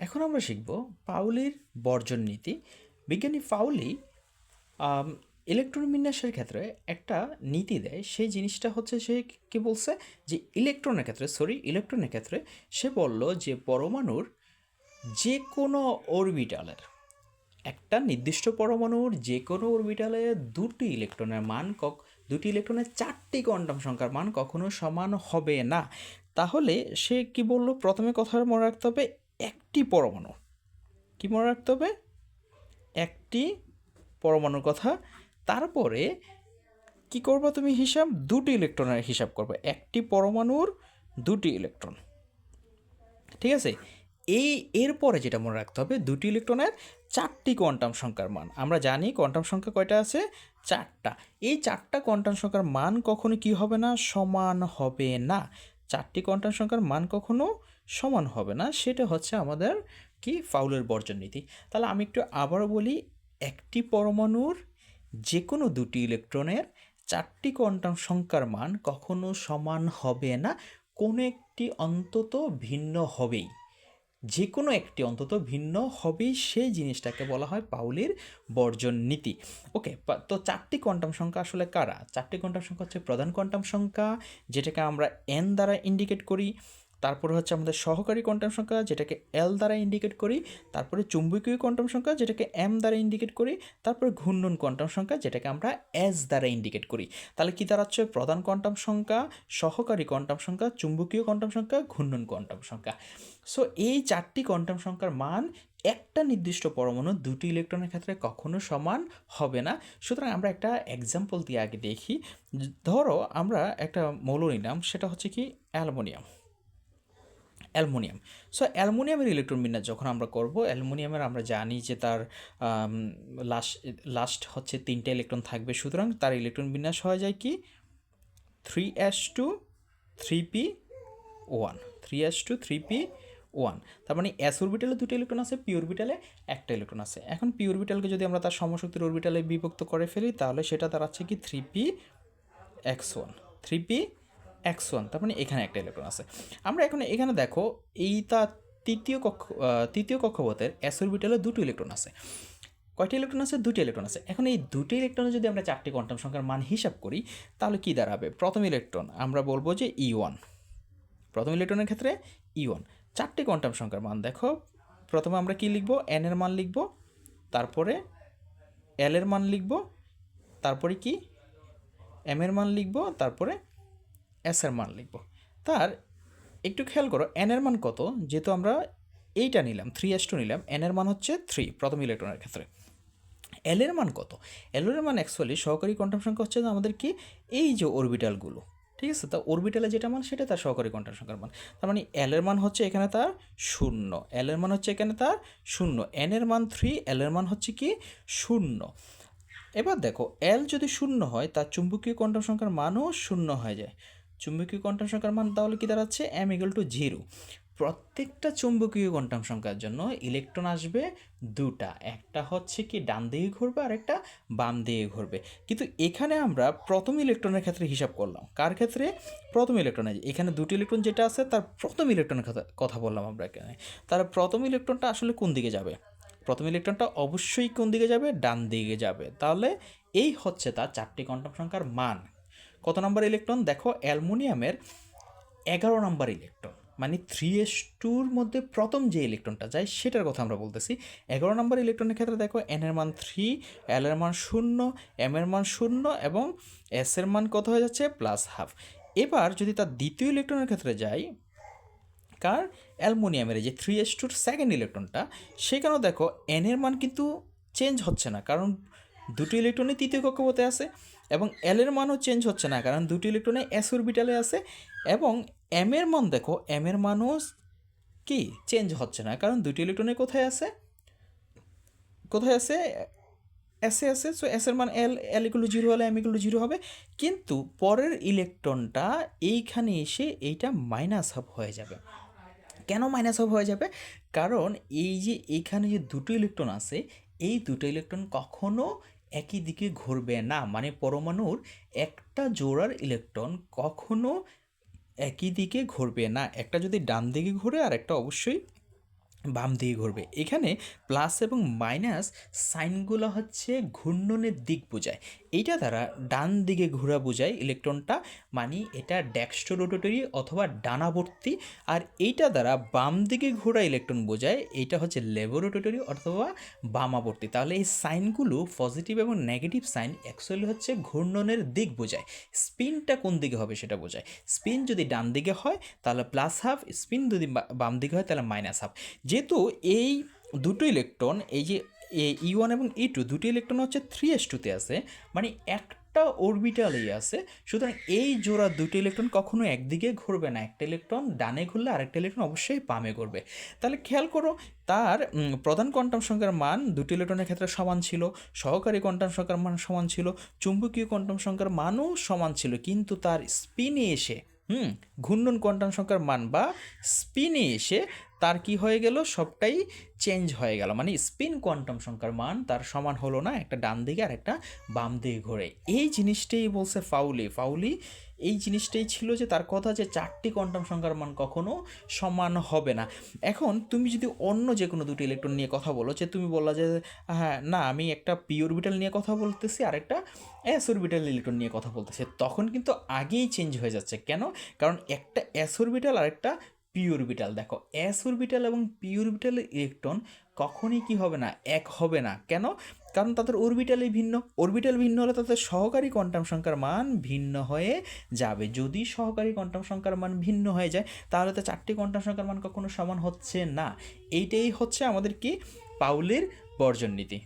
এখন আমরা শিখব পাউলির বর্জন নীতি। বিজ্ঞানী পাউলি ইলেকট্রন বিন্যাসের ক্ষেত্রে একটা নীতি দেয়। সেই জিনিসটা হচ্ছে সে কি বলছে যে ইলেকট্রনের ক্ষেত্রে সে বলল যে পরমাণুর যে কোনো অরবিটালের একটা নির্দিষ্ট পরমাণুর যে কোনো অরবিটালে দুটি ইলেকট্রনের চারটি কোয়ান্টাম সংখ্যার মান কখনো সমান হবে না। তাহলে সে কি বলল, প্রথমে কথা মনে রাখতে হবে একটি পরমাণু, কি মনে রাখতে হবে একটি পরমাণুর কথা। তারপরে কি করবা তুমি হিসাব, দুটি ইলেকট্রনের হিসাব করবে, একটি পরমাণুর দুটি ইলেকট্রন, ঠিক আছে। এরপরে যেটা মনে রাখতে হবে দুটি ইলেকট্রনের চারটি কোয়ান্টাম সংখ্যার মান। আমরা জানি কোয়ান্টাম সংখ্যা কয়টা আছে, চারটা। এই চারটা কোয়ান্টাম সংখ্যার মান কখনো কি হবে না, সমান হবে না। চারটি কোয়ান্টাম সংখ্যার মান কখনো সমান হবে না, সেটা হচ্ছে আমাদের কি পাউলের বর্জন নীতি। তাহলে আমি একটু আবারও বলি, একটি পরমাণুর যে কোনো দুটি ইলেকট্রনের চারটি কোয়ান্টাম সংখ্যার মান কখনো সমান হবে না, কোনো একটি অন্তত ভিন্ন হবেই, যে কোনো একটি অন্তত ভিন্ন হবেই, সেই জিনিসটাকে বলা হয় পাউলির বর্জন নীতি। ওকে, তো চারটি কোয়ান্টাম সংখ্যা আসলে কারা? চারটি কোয়ান্টাম সংখ্যা হচ্ছে প্রধান কোয়ান্টাম সংখ্যা, যেটাকে আমরা এন দ্বারা ইন্ডিকেট করি। তারপরে হচ্ছে আমাদের সহকারী কোয়ান্টাম সংখ্যা, যেটাকে এল দ্বারা ইন্ডিকেট করি। তারপরে চুম্বকীয় কোয়ান্টাম সংখ্যা, যেটাকে এম দ্বারা ইন্ডিকেট করি। তারপরে ঘূর্ণন কোয়ান্টাম সংখ্যা, যেটাকে আমরা এস দ্বারা ইন্ডিকেট করি। তাহলে কি দাঁড়াচ্ছে? প্রধান কোয়ান্টাম সংখ্যা, সহকারী কোয়ান্টাম সংখ্যা, চুম্বকীয় কোয়ান্টাম সংখ্যা, ঘূর্ণন কোয়ান্টাম সংখ্যা। সো এই চারটি কোয়ান্টাম সংখ্যার মান একটা নির্দিষ্ট পরমাণু দুটি ইলেকট্রনের ক্ষেত্রে কখনো সমান হবে না। সুতরাং আমরা একটা এক্সাম্পল দিয়ে আগে দেখি। ধরো আমরা একটা মৌল নিলাম, সেটা হচ্ছে কি অ্যালুমিনিয়াম। সো অ্যালুমিনিয়ামের ইলেকট্রন বিন্যাস যখন আমরা করব, অ্যালুমিনিয়ামের আমরা জানি যে তার লাস্ট হচ্ছে তিনটা ইলেকট্রন থাকবে। সুতরাং তার ইলেকট্রন বিন্যাস হয়ে যায় কি 3s2 3p1, 3s2 3p1। তার মানে এস অরবিটালে দুটো ইলেকট্রন আছে, পি অরবিটালে একটা ইলেকট্রন আছে। এখন পি অরবিটালকে যদি আমরা তার সমশক্তির অরবিটালে বিভক্ত করে ফেলি, তাহলে সেটা দাঁড়াচ্ছে কি 3p(x1), 3p(x1), তার মানে এখানে একটা ইলেকট্রন আছে। আমরা এখন এখানে দেখো, তার তৃতীয় কক্ষপথের এস অরবিটালে দুটো ইলেকট্রন আছে। কয়টি ইলেকট্রন আছে? দুটি ইলেকট্রন আছে। এখন এই দুটি ইলেকট্রনে যদি আমরা চারটি কোয়ান্টাম সংখ্যার মান হিসাব করি, তাহলে কি দাঁড়াবে? প্রথম ইলেকট্রন আমরা বলবো যে E1, প্রথম ইলেকট্রনের ক্ষেত্রে E1। চারটি কোয়ান্টাম সংখ্যার মান দেখো, প্রথমে আমরা কি লিখব, এন এর মান লিখব, তারপরে এল এর মান লিখব, তারপরে কি এম এর মান লিখব, তারপরে এস এর মান লিখব। তার একটু খেয়াল করো এন এর মান কত, যেহেতু আমরা এইটা নিলাম 3s2 নিলাম, এন এর মান হচ্ছে 3 প্রথম ইলেকট্রনের ক্ষেত্রে। এল এর মান কত? এল এর মান অ্যাকচুয়ালি সহকারী কোয়ান্টাম সংখ্যা হচ্ছে আমাদের কি এই যে অরবিটালগুলো, ঠিক আছে। তা অরবিটালে যেটা মান সেটা তার সহকারী কোয়ান্টাম সংখ্যার মান। তার মানে এল এর মান হচ্ছে এখানে তার 0, এল এর মান হচ্ছে এখানে তার 0, এন এর মান 3, এল এর মান হচ্ছে কি 0। এবার দেখো এল যদি 0 হয়, তার চুম্বকীয় কোয়ান্টাম সংখ্যার মানও 0 হয়ে যায়। চুম্বকীয় কোয়ান্টাম সংখ্যার মান তাহলে কি দাঁড়াচ্ছে? m=0। প্রত্যেকটা চুম্বকীয় কোয়ান্টাম সংখ্যার জন্য ইলেকট্রন আসবে দুটা, একটা হচ্ছে কি ডান দিকে ঘুরবে আর একটা বাম দিকে ঘুরবে। কিন্তু এখানে আমরা প্রথম ইলেকট্রনের ক্ষেত্রে হিসাব করলাম। কার ক্ষেত্রে? প্রথম ইলেকট্রনের। এখানে দুটি ইলেকট্রন যেটা আছে তার প্রথম ইলেকট্রনের কথা বললাম আমরা এখানে। তার প্রথম ইলেকট্রনটা আসলে কোন দিকে যাবে? প্রথম ইলেকট্রনটা অবশ্যই কোন দিকে যাবে? ডান দিকে যাবে। তাহলে এই হচ্ছে তার চারটি কোয়ান্টাম সংখ্যার মান। কত নম্বর ইলেকট্রন? দেখো অ্যালুমিনিয়ামের 11 নম্বর ইলেকট্রন, মানে 3s2-র মধ্যে প্রথম যে ইলেকট্রনটা যায় সেটার কথা আমরা বলতেছি। 11 নম্বর ইলেকট্রনের ক্ষেত্রে দেখো এন এর মান 3, এল এর মান 0, এম এর মান 0 এবং এস এর মান কত হয়ে যাচ্ছে? +12। এবার যদি তার দ্বিতীয় ইলেকট্রনের ক্ষেত্রে যাই, কার? অ্যালুমিনিয়ামের যে 3s2-র সেকেন্ড ইলেকট্রনটা, সেখানেও দেখো এন এর মান কিন্তু চেঞ্জ হচ্ছে না, কারণ দুটো ইলেকট্রনই তৃতীয় কক্ষপথে আছে। এবং এল এর মানও চেঞ্জ হচ্ছে না, কারণ দুটো ইলেকট্রনে এস অরবিটালে আছে। এবং এম এর মান দেখো, এম এর মানও কি চেঞ্জ হচ্ছে না, কারণ দুটো ইলেকট্রনে কোথায় আছে? কোথায় আছে? এসে আছে। সো এস এর মান এল=0 হলে m=0 হবে। কিন্তু পরের ইলেকট্রনটা এইখানে এসে এইটা -1/2 হয়ে যাবে। কেন -1/2 হয়ে যাবে? কারণ এই যে এখানে যে দুটো ইলেকট্রন আছে, এই দুটো ইলেকট্রন কখনো একই দিকে ঘুরবে না। মানে পরমাণুর একটা জোড়ার ইলেকট্রন কখনো একই দিকে ঘুরবে না। একটা যদি ডান দিকে ঘুরে আর একটা অবশ্যই বাম দিকে ঘুরবে। এখানে প্লাস এবং মাইনাস সাইনগুলো হচ্ছে ঘূর্ণনের দিক বোঝায়। এইটা দ্বারা ডান দিকে ঘোরা বোঝায় ইলেকট্রনটা, মানে এটা ডেক্সট্রোরোটেটরি অথবা ডানাবর্তী। আর এইটা দ্বারা বাম দিকে ঘোরা ইলেকট্রন বোঝায়, এইটা হচ্ছে লেবোরোটেটরি অথবা বামাবর্তী। তাহলে এই সাইনগুলো পজিটিভ এবং নেগেটিভ সাইন অ্যাকচুয়ালি হচ্ছে ঘূর্ণনের দিক বোঝায়। স্পিনটা কোন দিকে হবে সেটা বোঝায়। স্পিন যদি ডান দিকে হয় তাহলে প্লাস হাফ, স্পিন যদি বাম দিকে হয় তাহলে মাইনাস হাফ। যেহেতু এই দুটো ইলেকট্রন, এই যে E1 এবং E2 দুটো ইলেকট্রন হচ্ছে 3s2-তে আছে, মানে একটা অরবিটালেই আছে, সুতরাং এই জোড়া দুটো ইলেকট্রন কখনো একদিকে ঘুরবে না। একটা ইলেকট্রন ডানে ঘুরলে আরেকটা ইলেকট্রন অবশ্যই বামে ঘুরবে। তাহলে খেয়াল করো, তার প্রধান কোয়ান্টাম সংখ্যার মান দুটো ইলেকট্রনের ক্ষেত্রে সমান ছিল, সহকারী কোয়ান্টাম সংখ্যার মান সমান ছিল, চুম্বকীয় কোয়ান্টাম সংখ্যার মানও সমান ছিল, কিন্তু তার স্পিনে এসে ঘূর্ণন কোয়ান্টাম সংখ্যার মান বা স্পিনে এসে তার কি হয়ে গেল, সবটাই চেঞ্জ হয়ে গেল, মানে স্পিন কোয়ান্টাম সংখ্যার মান তার সমান হলো না, একটা ডান দিকে আর একটা বাম দিকে ঘোরে। এই জিনিসটাই বলছে ফাউলি এই জিনিসটাই ছিল যে তার কথা, যে চারটি কোয়ান্টাম সংখ্যার মান কখনো সমান হবে না। এখন তুমি যদি অন্য যে কোনো দুটি ইলেকট্রন নিয়ে কথা বলো, যে তুমি বললা যে হ্যাঁ না আমি একটা পি অরবিটাল নিয়ে কথা বলতেছি আর একটা এস অরবিটাল ইলেকট্রন নিয়ে কথা বলতেছি, তখন কিন্তু আগেই চেঞ্জ হয়ে যাচ্ছে। কেন? কারণ একটা এস অরবিটাল আর একটা পি অরবিটাল, দেখো এস অরবিটাল এবং পি অরবিটালের ইলেকট্রন কখনই কি হবে না, এক হবে না। কেন? কারণ তাদের অরবিটালই ভিন্ন। অরবিটাল ভিন্ন হলে তাদের সহকারী কোয়ান্টাম সংখ্যার মান ভিন্ন হয়ে যাবে। যদি সহকারী কোয়ান্টাম সংখ্যার মান ভিন্ন হয়ে যায় তাহলে তো চারটি কোয়ান্টাম সংখ্যার মান কখনো সমান হচ্ছে না। এইটাই হচ্ছে আমাদের কি পাউলির বর্জন নীতি।